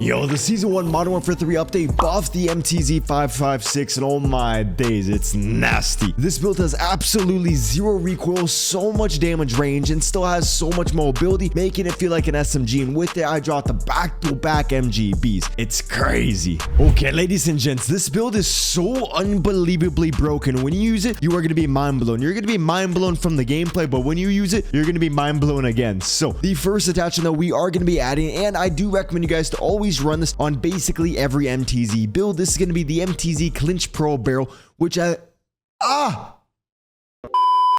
Yo, the Season 1 Modern Warfare 3 update buffed the MTZ 556, and oh my days, it's nasty. This build has absolutely zero recoil, so much damage range, and still has so much mobility, making it feel like an SMG, and with it, I dropped the back-to-back MGBs. It's crazy. Okay, ladies and gents, this build is so unbelievably broken. When you use it, you are going to be mind-blown. You're going to be mind-blown from the gameplay, but when you use it, you're going to be mind-blown again. So, the first attachment that we are going to be adding, and I do recommend you guys to always run this on basically every MTZ build. This is going to be the MTZ Clinch Pro barrel, which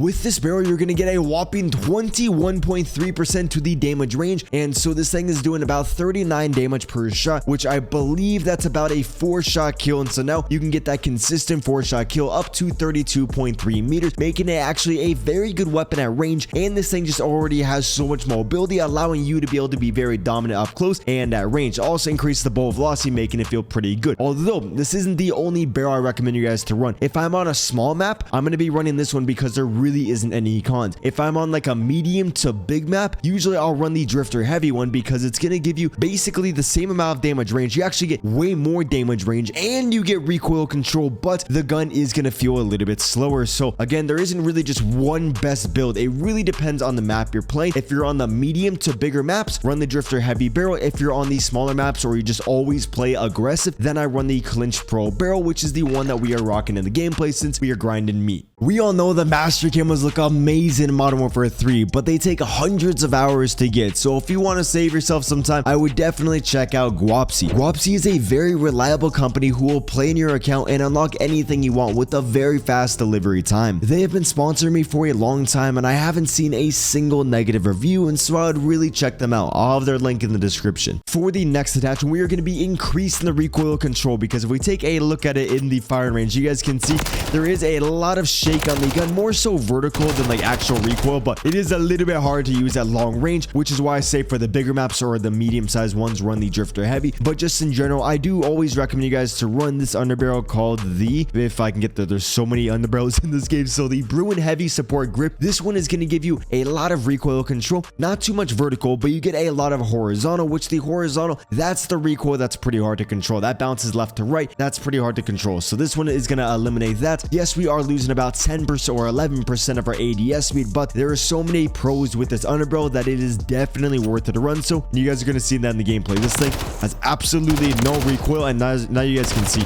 with this barrel, you're going to get a whopping 21.3% to the damage range, and so this thing is doing about 39 damage per shot, which I believe that's about a 4-shot kill, and so now you can get that consistent 4-shot kill up to 32.3 meters, making it actually a very good weapon at range, and this thing just already has so much mobility, allowing you to be able to be very dominant up close and at range. Also increase the bolt velocity, making it feel pretty good. Although, this isn't the only barrel I recommend you guys to run. If I'm on a small map, I'm going to be running this one because there really isn't any cons. If I'm on like a medium to big map, usually I'll run the Drifter Heavy one because it's going to give you basically the same amount of damage range. You actually get way more damage range and you get recoil control, but the gun is going to feel a little bit slower. So again, there isn't really just one best build. It really depends on the map you're playing. If you're on the medium to bigger maps, run the Drifter Heavy barrel. If you're on the smaller maps or you just always play aggressive, then I run the Clinch Pro barrel, which is the one that we are rocking in the gameplay since we are grinding meat. We all know the master cameras look amazing in Modern Warfare 3, but they take hundreds of hours to get. So if you want to save yourself some time, I would definitely check out Guapsi. Guapsi is a very reliable company who will play in your account and unlock anything you want with a very fast delivery time. They have been sponsoring me for a long time and I haven't seen a single negative review, and so I would really check them out. I'll have their link in the description. For the next attachment, we are going to be increasing the recoil control, because if we take a look at it in the firing range, you guys can see there is a lot of shake on the gun, more so vertical than like actual recoil, but it is a little bit hard to use at long range, which is why I say for the bigger maps or the medium-sized ones, run the Drifter Heavy. But just in general, I do always recommend you guys to run this underbarrel called the, if I can get there's so many underbarrels in this game, so the Bruin Heavy Support Grip. This one is going to give you a lot of recoil control, not too much vertical, but you get a lot of horizontal, which the horizontal, that's the recoil that's pretty hard to control. That bounces left to right, that's pretty hard to control. So this one is going to eliminate that. Yes, we are losing about 10% or 11% of our ADS speed, but there are so many pros with this underbarrel that it is definitely worth it to run. So you guys are going to see that in the gameplay. This thing has absolutely no recoil, and now you guys can see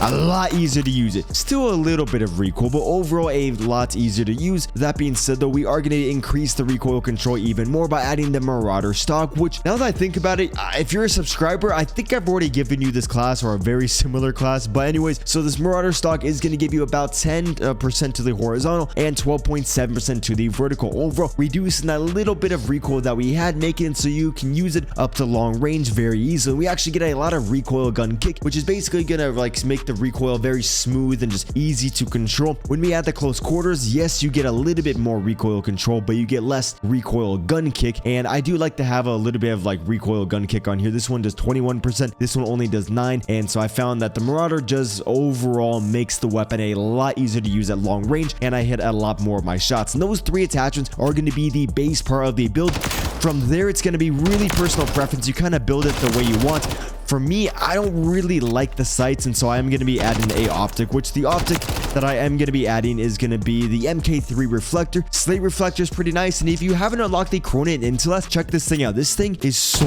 a lot easier to use it. Still a little bit of recoil, but overall a lot easier to use. That being said though, we are going to increase the recoil control even more by adding the Marauder stock, which now that I think about it, if you're a subscriber, I think I've already given you this class or a very similar class. But anyways, so this Marauder stock is going to give you about 10% to the horizontal and 12.7% to the vertical, overall reducing that little bit of recoil that we had, making it so you can use it up to long range very easily. We actually get a lot of recoil gun kick, which is basically going to like make the recoil very smooth and just easy to control. When we add the close quarters, yes, you get a little bit more recoil control, but you get less recoil gun kick, and I do like to have a little bit of like recoil gun kick on here. This one does 21%, this one only does 9%, and so I found that the Marauder just overall makes the weapon a lot easier to use at long range, and I hit a lot more of my shots. And those 3 attachments are going to be the base part of the build. From there, it's going to be really personal preference. You kind of build it the way you want. For me, I don't really like the sights, and so I am going to be adding a optic, which the optic that I am going to be adding is going to be the MK3 reflector. Slate reflector is pretty nice, and if you haven't unlocked the Chronon Intellect, check this thing out. This thing is so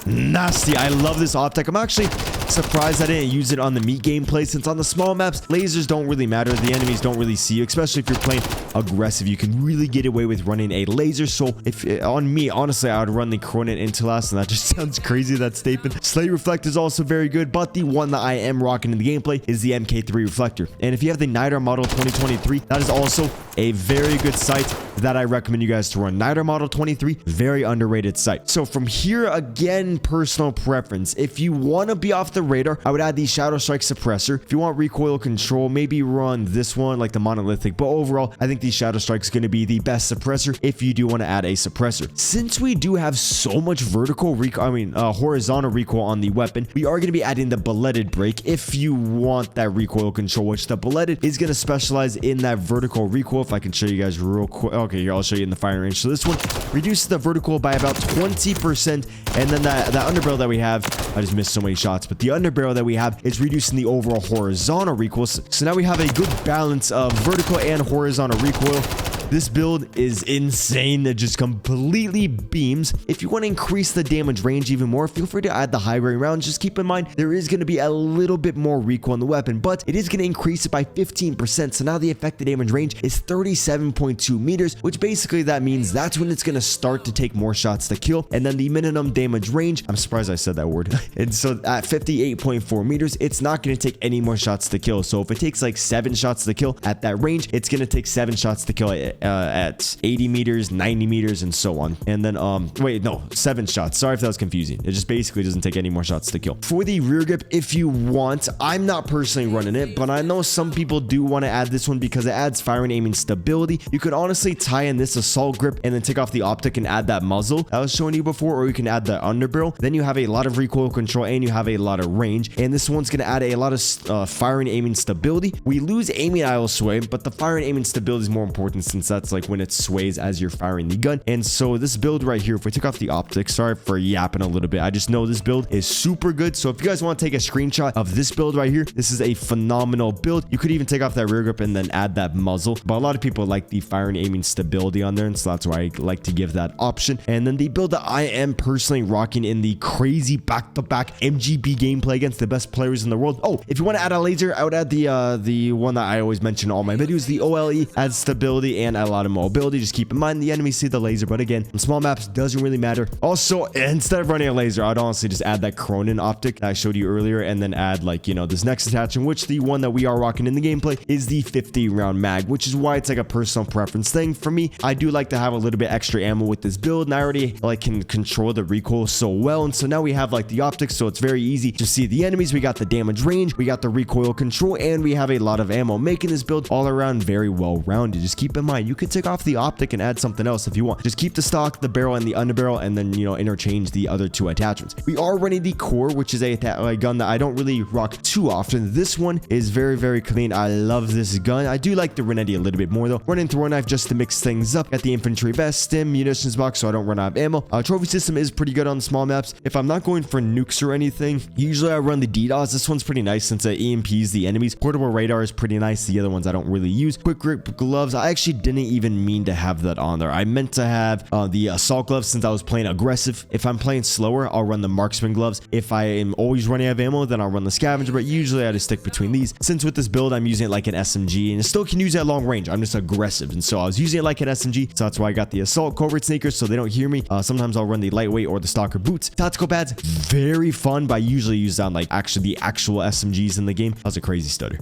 nasty. I love this optic. I'm actually surprised I didn't use it on the meat gameplay, since on the small maps, lasers don't really matter. The enemies don't really see you, especially if you're playing aggressive. You can really get away with running a laser. So if on me, honestly, I would run the Chronon Intellect, and that just sounds crazy, that statement. Slate reflector is also very good, but the one that I am rocking in the gameplay is the MK3 reflector. And if you have the Niter model 2023, that is also a very good sight that I recommend you guys to run. Niter model 23, very underrated sight. So from here, again, personal preference. If you want to be off the radar, I would add the Shadow Strike suppressor. If you want recoil control, maybe run this one, like the monolithic, but overall I think the Shadow Strike is going to be the best suppressor if you do want to add a suppressor. Since we do have so much vertical horizontal recoil on the weapon, we are going to be adding the bulleted brake if you want that recoil control, which the bulleted is going to specialize in that vertical recoil. If I can show you guys real quick. Okay, here, I'll show you in the firing range. So this one reduces the vertical by about 20%. And then that underbarrel that we have, I just missed so many shots, but the underbarrel that we have is reducing the overall horizontal recoil. So now we have a good balance of vertical and horizontal recoil. This build is insane. It just completely beams. If you want to increase the damage range even more, feel free to add the high grade rounds. Just keep in mind, there is going to be a little bit more recoil in the weapon, but it is going to increase it by 15%. So now the effective damage range is 37.2 meters, which basically that means that's when it's going to start to take more shots to kill. And then the minimum damage range, I'm surprised I said that word. And so at 58.4 meters, it's not going to take any more shots to kill. So if it takes like 7 shots to kill at that range, it's going to take 7 shots to kill at 80 meters, 90 meters, and so on. And then, wait, no, 7 shots. Sorry if that was confusing. It just basically doesn't take any more shots to kill. For the rear grip, if you want, I'm not personally running it, but I know some people do want to add this one because it adds firing aiming stability. You could honestly tie in this assault grip and then take off the optic and add that muzzle I was showing you before, or you can add the underbarrel. Then you have a lot of recoil control and you have a lot of range. And this one's going to add a lot of firing aiming stability. We lose aiming idle sway, but the firing aiming stability is more important since that's like when it sways as you're firing the gun. And so this build right here, if we take off the optics, sorry for yapping a little bit, I just know this build is super good. So if you guys want to take a screenshot of this build right here, this is a phenomenal build. You could even take off that rear grip and then add that muzzle, but a lot of people like the firing aiming stability on there, and so that's why I like to give that option. And then the build that I am personally rocking in the crazy back-to-back MGB gameplay against the best players in the world. Oh, if you want to add a laser, I would add the one that I always mention in all my videos, the OLE. Adds stability and a lot of mobility. Just keep in mind the enemies see the laser, but again, on small maps doesn't really matter. Also, instead of running a laser, I'd honestly just add that Cronin optic that I showed you earlier, and then add, like, you know, this next attachment, which the one that we are rocking in the gameplay is the 50 round mag, which is why it's like a personal preference thing for me. I do like to have a little bit extra ammo with this build, and I already like can control the recoil so well. And so now we have like the optics, so it's very easy to see the enemies. We got the damage range, we got the recoil control, and we have a lot of ammo, making this build all around very well rounded. Just keep in mind, you could take off the optic and add something else if you want. Just keep the stock, the barrel, and the underbarrel, and then, you know, interchange the other 2 attachments. We are running the core, which is a gun that I don't really rock too often. This one is very, very clean. I love this gun. I do like the Renetti a little bit more though. Running through a knife just to mix things up. Got the infantry vest, stim, munitions box, so I don't run out of ammo. Trophy system is pretty good on small maps. If I'm not going for nukes or anything, usually I run the DDoS. This one's pretty nice since it EMPs the enemies. Portable radar is pretty nice. The other ones I don't really use. Quick grip gloves, I actually didn't even mean to have that on there. I meant to have the assault gloves since I was playing aggressive. If I'm playing slower, I'll run the marksman gloves. If I am always running out of ammo, then I'll run the scavenger, but usually I just stick between these. Since with this build, I'm using it like an SMG, and I still can use it at long range. I'm just aggressive, and so I was using it like an SMG, so that's why I got the assault covert sneakers so they don't hear me. Sometimes I'll run the lightweight or the stalker boots. Tactical pads, very fun, but I usually use on like the actual SMGs in the game. That was a crazy stutter.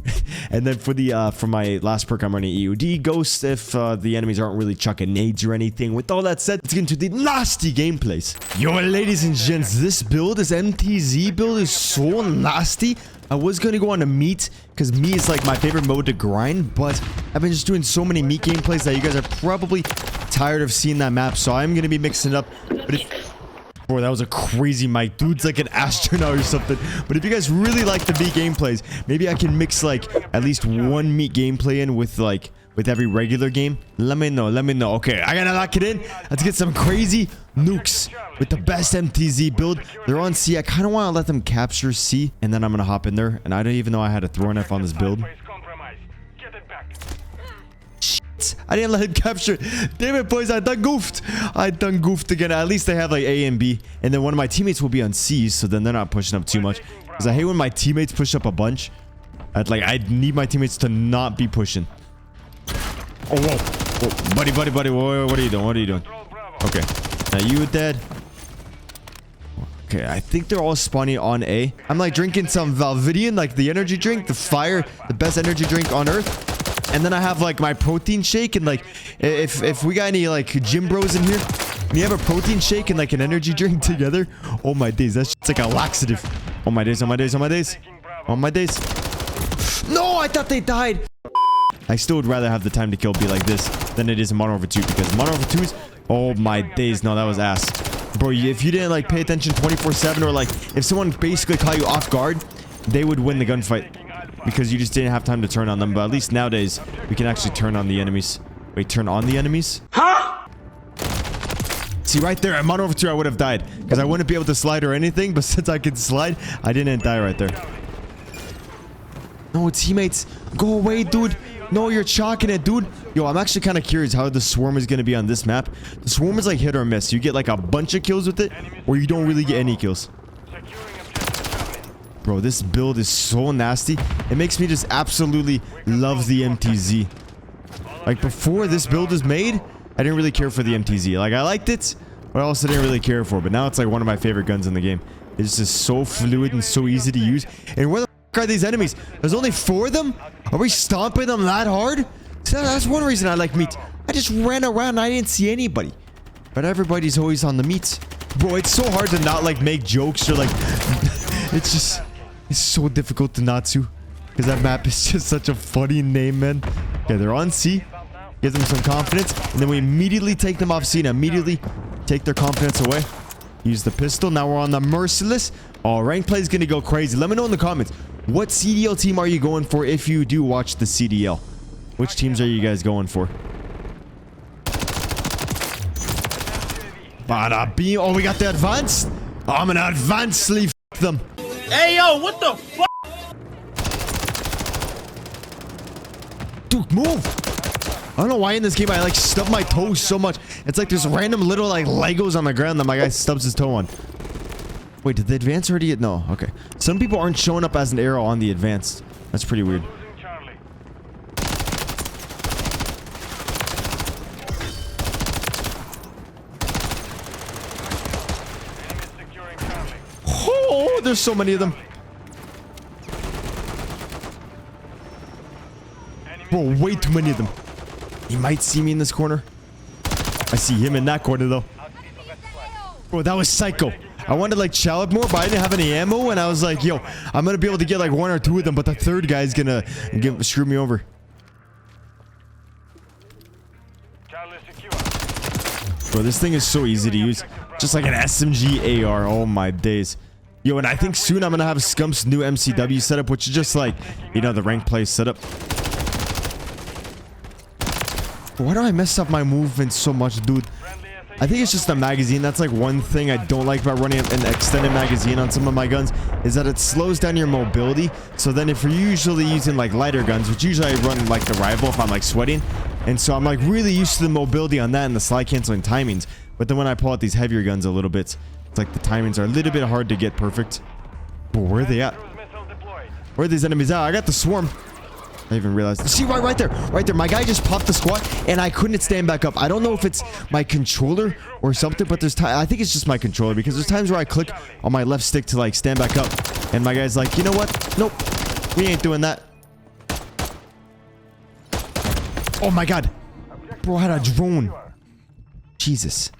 And then for my last perk, I'm running EOD Ghost if the enemies aren't really chucking nades or anything. With all that said, let's get into the nasty gameplays. Yo, ladies and gents, this build, this MTZ build is so nasty. I was going to go on a meat because meat is like my favorite mode to grind, but I've been just doing so many meat gameplays that you guys are probably tired of seeing that map, so I'm going to be mixing it up. But boy, that was a crazy mic. Dude's like an astronaut or something. But if you guys really like the meat gameplays, maybe I can mix like at least one meat gameplay in with every regular game. Let me know. Okay, I gotta lock it in. Let's get some crazy nukes with the best MTZ build. They're on C. I kind of want to let them capture C, and then I'm gonna hop in there. And I don't even know I had a throwing knife on this build. Shit, I didn't let him capture. Damn it, boys, I done goofed again. At least they have like A and B, and then one of my teammates will be on C, so then they're not pushing up too much. Because I hate when my teammates push up a bunch. I need my teammates to not be pushing. Oh, whoa. Whoa. Buddy. Whoa, what are you doing? Okay. Now you dead. Okay, I think they're all spawning on A. I'm like drinking some Valvidian, like the energy drink, the fire, the best energy drink on earth. And then I have like my protein shake, and like if we got any like gym bros in here, and you have a protein shake and like an energy drink together, oh my days, that's just like a laxative. Oh my days. No, I thought they died. I still would rather have the time to kill be like this than it is in Modern Warfare 2, because Modern Warfare 2's, oh my days, no, that was ass. Bro, if you didn't like pay attention 24/7, or like if someone basically caught you off guard, they would win the gunfight because you just didn't have time to turn on them. But at least nowadays we can actually turn on the enemies. Wait, turn on the enemies? Huh? See, right there, at Modern Warfare 2, I would have died. Because I wouldn't be able to slide or anything. But since I could slide, I didn't die right there. No, teammates. Go away, dude. No, you're chalking it, dude. Yo, I'm actually kind of curious how the swarm is going to be on this map. The swarm is like hit or miss. You get like a bunch of kills with it, or you don't really get any kills. Bro, this build is so nasty. It makes me just absolutely love the MTZ. Like, before this build was made, I didn't really care for the MTZ. Like, I liked it, but I also didn't really care for it. But now it's like one of my favorite guns in the game. It's just so fluid and so easy to use. And where the f are these enemies? There's only 4 of them? Are we stomping them that hard? So that's one reason I like meat. I just ran around and I didn't see anybody. But everybody's always on the meat. Bro, it's so hard to not, like, make jokes or, like... it's just... It's so difficult to not to. Because that map is just such a funny name, man. Okay, they're on C. Give them some confidence. And then we immediately take them off C and immediately take their confidence away. Use the pistol. Now we're on the Merciless. Oh, rank play is going to go crazy. Let me know in the comments. What CDL team are you going for if you do watch the CDL? Which teams are you guys going for? Bada beam. Oh, we got the advance. Oh, I'm going to advancedly f them. Hey, yo, what the fuck? Dude, move. I don't know why in this game I like stub my toes so much. It's like there's random little like Legos on the ground that my guy stubs his toe on. Wait, did the advance already get? No, okay. Some people aren't showing up as an arrow on the advanced. That's pretty weird. Oh, there's so many of them. Bro, way too many of them. He might see me in this corner. I see him in that corner, though. Bro, that was psycho. I wanted to, like, chow it more, but I didn't have any ammo, and I was like, yo, I'm gonna be able to get, like, 1 or 2 of them, but the third guy's gonna screw me over. Bro, this thing is so easy to use. Just like an SMG AR. Oh, my days. Yo, and I think soon I'm gonna have Scump's new MCW setup, which is just like, you know, the rank play setup. Why do I mess up my movement so much, dude? I think it's just the magazine. That's like one thing I don't like about running an extended magazine on some of my guns, is that it slows down your mobility. So then if you're usually using like lighter guns, which usually I run like the rival if I'm like sweating, and so I'm like really used to the mobility on that and the slide canceling timings. But then when I pull out these heavier guns a little bit, it's like the timings are a little bit hard to get perfect. But where are they at? Where are these enemies at? I got the swarm. I even realized. See, right there. Right there. My guy just popped the squat and I couldn't stand back up. I don't know if it's my controller or something, but there's time. I think it's just my controller, because there's times where I click on my left stick to like stand back up. And my guy's like, you know what? Nope. We ain't doing that. Oh my God. Bro, I had a drone. Jesus.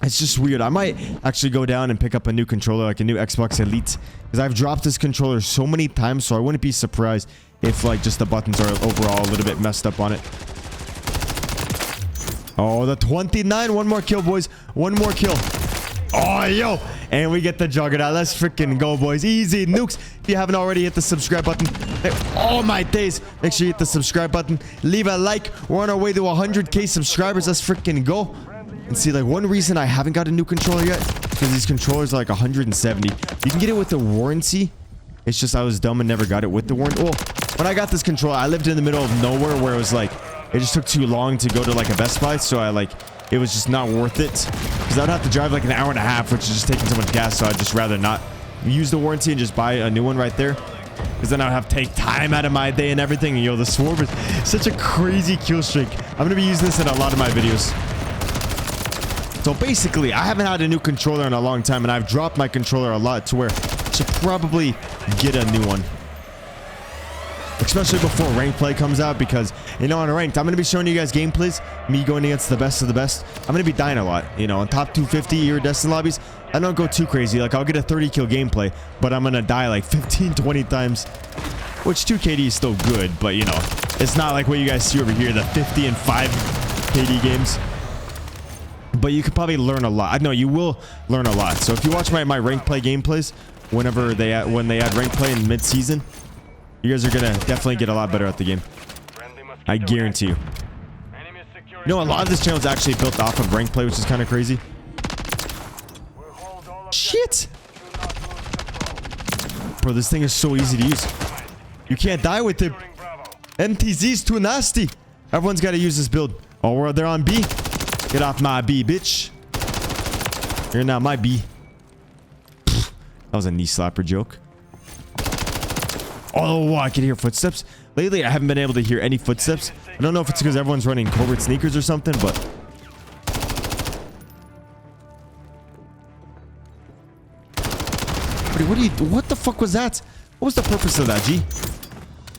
It's just weird. I might actually go down and pick up a new controller, like a new Xbox Elite, because I've dropped this controller so many times, so I wouldn't be surprised if like just the buttons are overall a little bit messed up on it. Oh, the 29. One more kill, boys. One more kill. Oh, yo. And we get the Juggernaut. Let's freaking go, boys. Easy nukes. If you haven't already, hit the subscribe button. Oh, my days. Make sure you hit the subscribe button. Leave a like. We're on our way to 100K subscribers. Let's freaking go. And see, like, one reason I haven't got a new controller yet, because these controllers are like 170. You can get it with the warranty. It's just I was dumb and never got it with the warranty. Well, when I got this controller, I lived in the middle of nowhere where it was like, it just took too long to go to like a Best Buy. So I like, it was just not worth it, because I'd have to drive like an hour and a half, which is just taking so much gas. So I'd just rather not use the warranty and just buy a new one right there, because then I'd have to take time out of my day and everything. And yo, the swarm is such a crazy kill streak. I'm going to be using this in a lot of my videos. So basically, I haven't had a new controller in a long time, and I've dropped my controller a lot to where I should probably get a new one. Especially before rank play comes out, because, you know, on ranked, I'm going to be showing you guys gameplays, me going against the best of the best. I'm going to be dying a lot, you know, on top 250 iridescent lobbies. I don't go too crazy. Like, I'll get a 30 kill gameplay, but I'm going to die like 15, 20 times, which 2 KD is still good, but, you know, it's not like what you guys see over here, the 50 and 5 KD games. But you could probably learn a lot. I know you will learn a lot. So if you watch my rank play gameplays, when they add rank play in mid-season, you guys are gonna definitely get a lot better at the game. I guarantee you. You know, a lot of this channel is actually built off of rank play, which is kind of crazy. Shit. Bro, this thing is so easy to use. You can't die with it. MTZ is too nasty. Everyone's got to use this build. Oh, they're on B. Get off my B, bitch. You're not my B. That was a knee slapper joke. Oh, I can hear footsteps. Lately, I haven't been able to hear any footsteps. I don't know if it's because everyone's running covert sneakers or something, but... What the fuck was that? What was the purpose of that, G?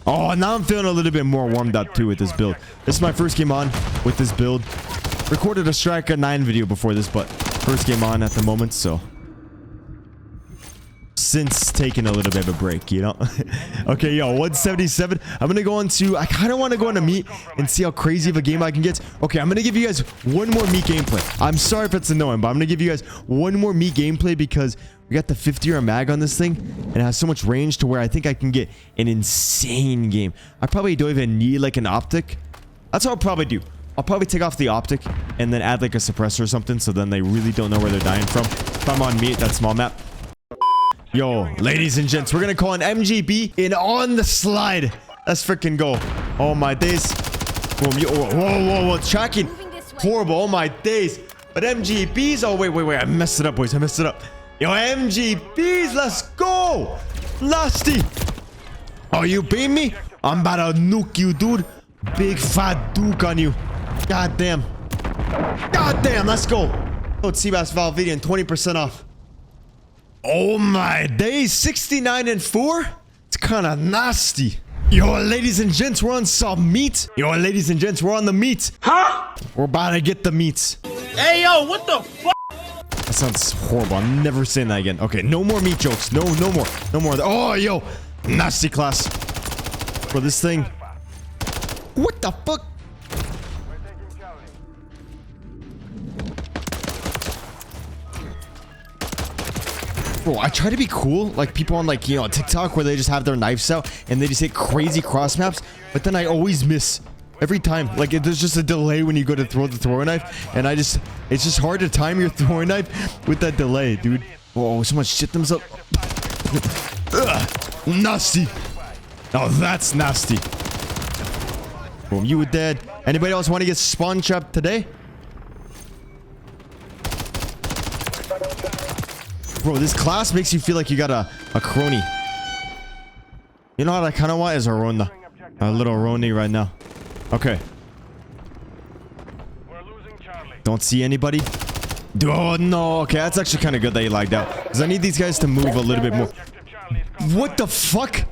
Oh, now I'm feeling a little bit more warmed up too with this build. This is my first game on with this build. Recorded a Striker 9 video before this, but first game on at the moment, so... Since taking a little bit of a break, you know. Okay, yo, 177. I'm gonna go into, I kind of want to go into meat and see how crazy of a game I can get. Okay, I'm gonna give you guys one more meat gameplay. I'm sorry if it's annoying, but I'm gonna give you guys one more meat gameplay because we got the 50-year mag on this thing and it has so much range to where I think I can get an insane game. I probably don't even need like an optic. That's what I'll probably do. I'll probably take off the optic and then add like a suppressor or something so then they really don't know where they're dying from. If I'm on meat, that small map. Yo, ladies and gents, we're gonna call an MGB in on the slide. Let's freaking go. Oh my days. Boom. Yo, whoa. Tracking. Horrible. Oh my days. But MGBs. Oh, wait. I messed it up, boys. I messed it up. Yo, MGBs. Let's go. Nasty. Oh, you beat me? I'm about to nuke you, dude. Big fat duke on you. God damn. Let's go. Oh, Cbass Valvidian, 20% off. Oh my days, 69 and 4? It's kind of nasty. Yo, ladies and gents, we're on some meat. Yo, ladies and gents, we're on the meat. Huh? We're about to get the meats. Hey, yo, what the fuck? That sounds horrible. I'm never saying that again. Okay, no more meat jokes. No more. No more. Oh, yo, nasty class. Bro, this thing. What the fuck? Bro, I try to be cool, like people on like, you know, TikTok where they just have their knives out and they just hit crazy cross maps, but then I always miss every time. Like there's just a delay when you go to throw the throwing knife, and it's just hard to time your throwing knife with that delay, dude. Whoa, someone shit themselves. Ugh, nasty. Oh, that's nasty. Boom, you were dead. Anybody else want to get spawn trapped today? Bro, this class makes you feel like you got a crony. You know what I kind of want is a Rona. A little Roni right now. Okay. Don't see anybody. Oh, no. Okay, that's actually kind of good that you lagged out. Because I need these guys to move a little bit more. What the fuck?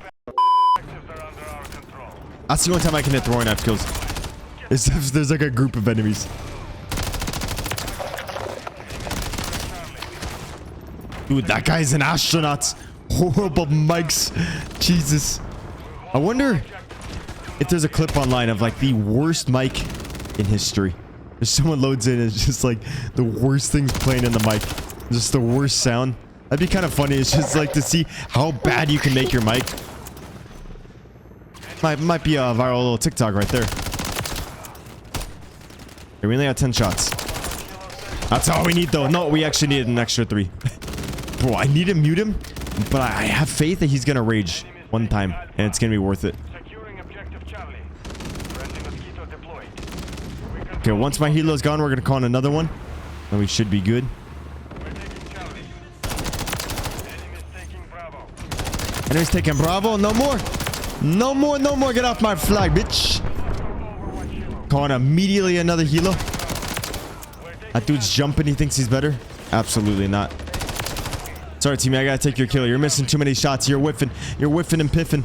That's the only time I can hit throwing knife kills. Is if there's like a group of enemies. Dude, that guy's an astronaut. Horrible mics. Jesus. I wonder if there's a clip online of like the worst mic in history. If someone loads in, it's just like the worst things playing in the mic. Just the worst sound. That'd be kind of funny. It's just like to see how bad you can make your mic. Might be a viral little TikTok right there. Okay, we only have 10 shots. That's all we need though. No, we actually need an extra 3. Bro, I need to mute him, but I have faith that he's gonna rage one time, and it's gonna be worth it. Okay, once my helo's gone, we're gonna call in another one, and we should be good. Enemy's taking Bravo. No more. No more. Get off my flag, bitch. Calling immediately another helo. That dude's jumping. He thinks he's better. Absolutely not. Sorry, teammate, I gotta take your kill. You're missing too many shots. You're whiffing and piffing.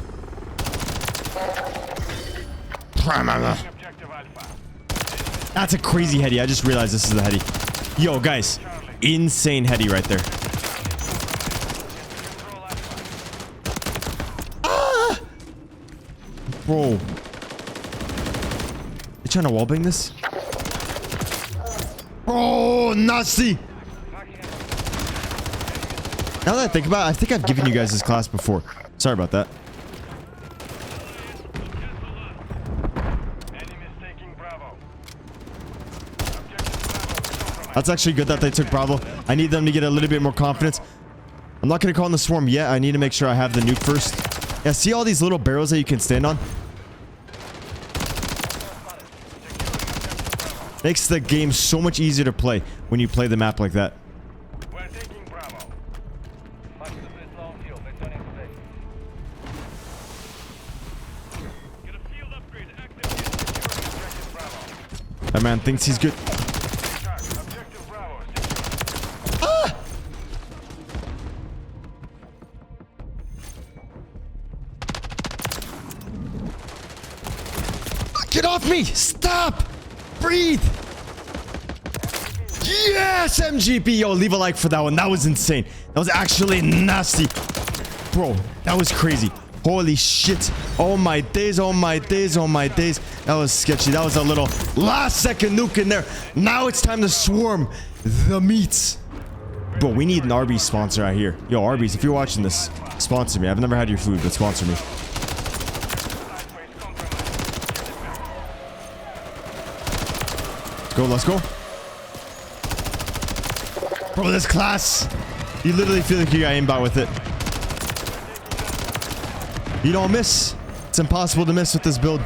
That's a crazy heady. I just realized this is a heady. Yo, guys. Insane heady right there. Ah! Bro. You trying to wallbang this? Bro, nasty. Now that I think about it, I think I've given you guys this class before. Sorry about that. That's actually good that they took Bravo. I need them to get a little bit more confidence. I'm not going to call in the swarm yet. I need to make sure I have the nuke first. Yeah, see all these little barrels that you can stand on? Makes the game so much easier to play when you play the map like that. We're taking Bravo. Get a field upgrade active. Objective Bravo. That man thinks he's good. Objective Bravo. Ah! Get off me! Stop! Breathe! Yes, MGP! Yo, leave a like for that one. That was insane. That was actually nasty. Bro, that was crazy. Holy shit. Oh my days, oh my days, oh my days. That was sketchy. That was a little last second nuke in there. Now it's time to swarm the meats. Bro, we need an Arby's sponsor out here. Yo, Arby's, if you're watching this, sponsor me. I've never had your food, but sponsor me. Let's go. Bro, this class. You literally feel like you got aimbot with it. You don't miss. It's impossible to miss with this build.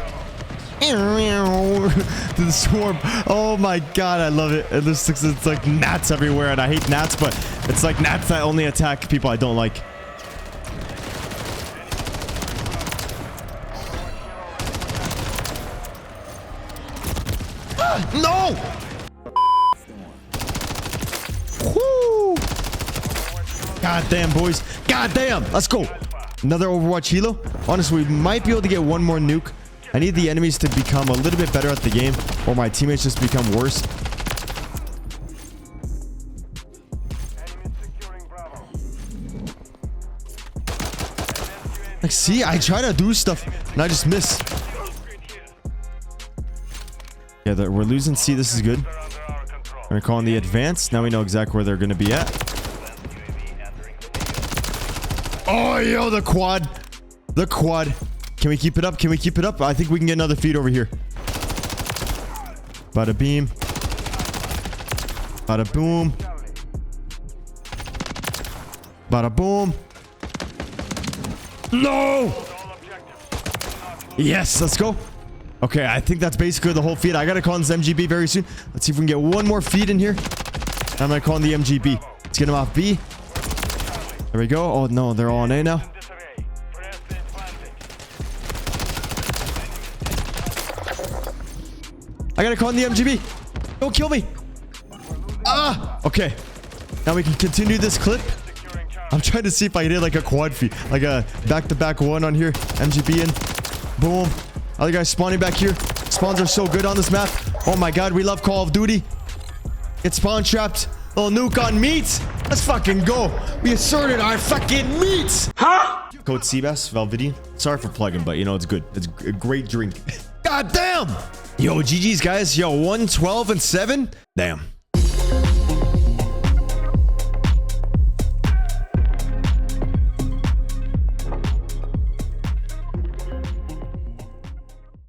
To the swarm. Oh my god, I love it. It's like gnats everywhere, and I hate gnats, but it's like gnats that only attack people I don't like. No! Woo! God damn, boys. God damn. Let's go. Another Overwatch helo. Honestly, we might be able to get one more nuke. I need the enemies to become a little bit better at the game, or my teammates just become worse. Like, see, I try to do stuff, and I just miss. Yeah, we're losing C. This is good. We're gonna call in the advance. Now we know exactly where they're gonna be at. Oh, yo, the quad. The quad. Can we keep it up? Can we keep it up? I think we can get another feed over here. Bada beam. Bada boom. Bada boom. No! Yes, let's go. Okay, I think that's basically the whole feed. I gotta call in this MGB very soon. Let's see if we can get one more feed in here. I'm gonna call in the MGB. Let's get him off B. There we go. Oh no, they're all on A now. I gotta call in the MGB. Don't kill me. Ah, okay. Now we can continue this clip. I'm trying to see if I can hit like a quad feed, like a back-to-back one on here. MGB in. Boom. Other guys spawning back here. Spawns are so good on this map. Oh my god, we love Call of Duty. Get spawn trapped. Little nuke on meat. Let's fucking go. We asserted our fucking meat. Huh? Code Cbass, Valvidian. Sorry for plugging, but you know, it's good. It's a great drink. God damn. Yo, GG's guys. Yo, 112 and 7. Damn.